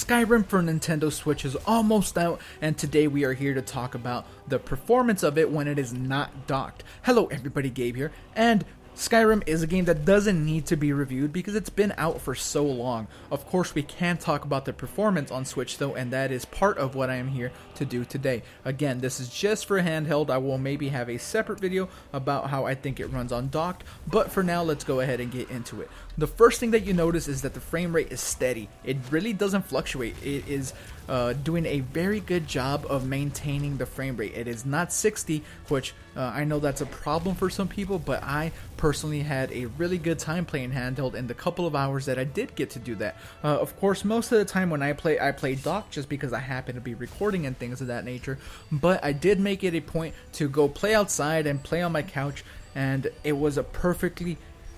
Skyrim for Nintendo Switch is almost out, and today we are here to talk about the performance of it when it is not docked. Hello everybody, Gabe here, and Skyrim is a game that doesn't need to be reviewed because it's been out for so long. Of course, we can talk about the performance on Switch though, and that is part of what I am here to do today. Again, this is just for handheld. I will maybe have a separate video about how I think it runs on docked, but for now, let's go ahead and get into it. The first thing that you notice is that the frame rate is steady. It really doesn't fluctuate. It is doing a very good job of maintaining the frame rate. It is not 60, which I know that's a problem for some people, but I personally had a really good time playing handheld in the couple of hours that I did get to do that. Of course, most of the time when I play docked just because I happen to be recording and things of that nature, but I did make it a point to go play outside and play on my couch, and it was a perfectly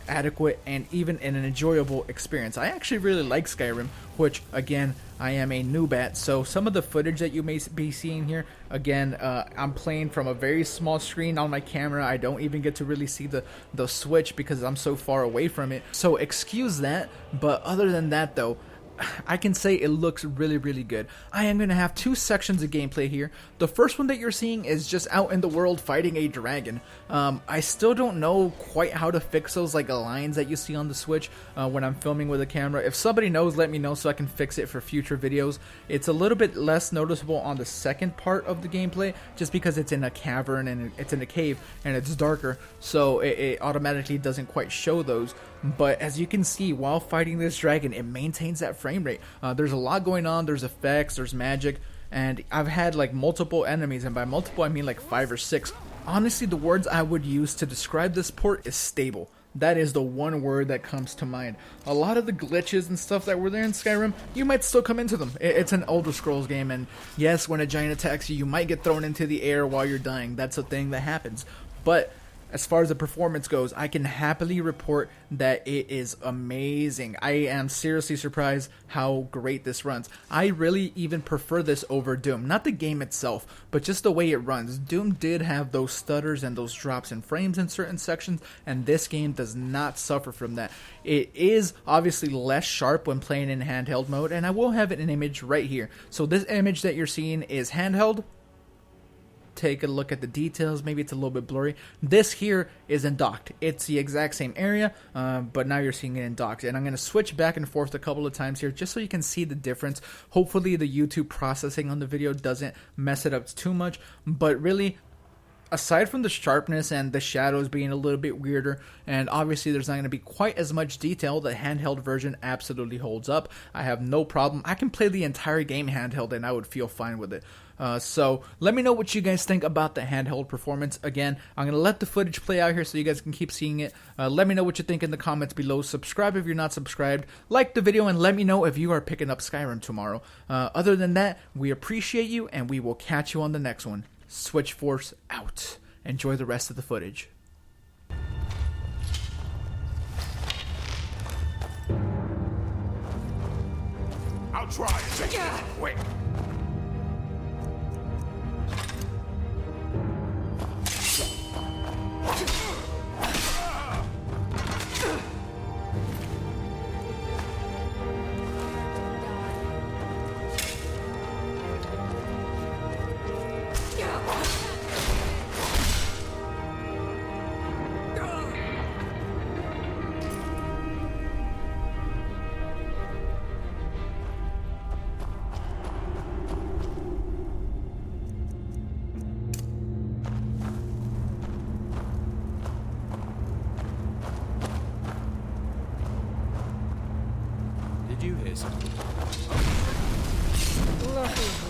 adequate and even an enjoyable experience. I actually really like Skyrim, which again I am a noob at, so some of the footage that you may be seeing here, again, I'm playing from a very small screen on my camera. I don't even get to really see the Switch because I'm so far away from it, so excuse that. But other than that though, I can say it looks really good. I am going to have two sections of gameplay here. The first one that you're seeing is just out in the world fighting a dragon. I still don't know quite how to fix those like lines that you see on the Switch when I'm filming with a camera. If somebody knows, let me know so I can fix it for future videos. It's a little bit less noticeable on the second part of the gameplay just because it's in a cavern and it's in a cave and it's darker, so it automatically doesn't quite show those. But as you can see, while fighting this dragon, it maintains that frame rate. There's a lot going on. There's effects, there's magic, and I've had like multiple enemies, and by multiple I mean like 5 or 6. Honestly, the words I would use to describe this port is stable. That is the one word that comes to mind. A lot of the glitches and stuff that were there in Skyrim, you might still come into them. It's an Elder Scrolls game, and yes, when a giant attacks you, you might get thrown into the air while you're dying. That's a thing that happens. But as far as the performance goes, I can happily report that it is amazing. I am seriously surprised how great this runs. I really even prefer this over Doom. Not the game itself, but just the way it runs. Doom did have those stutters and those drops in frames in certain sections, and this game does not suffer from that. It is obviously less sharp when playing in handheld mode, and I will have an image right here. So this image that you're seeing is handheld. Take a look at the details. Maybe it's a little bit blurry. This here is in docked. It's the exact same area, but now you're seeing it in docked. And I'm going to switch back and forth a couple of times here just so you can see the difference. Hopefully the YouTube processing on the video doesn't mess it up too much, but really, aside from the sharpness and the shadows being a little bit weirder, and obviously there's not going to be quite as much detail, the handheld version absolutely holds up. I have no problem. I can play the entire game handheld and I would feel fine with it. So let me know what you guys think about the handheld performance. Again, I'm going to let the footage play out here so you guys can keep seeing it. Let me know what you think in the comments below. Subscribe if you're not subscribed. Like the video and let me know if you are picking up Skyrim tomorrow. Other than that, we appreciate you and we will catch you on the next one. SwitchForce out. Enjoy the rest of the footage. I'll try and take it quick. Did you hear something? Lucky.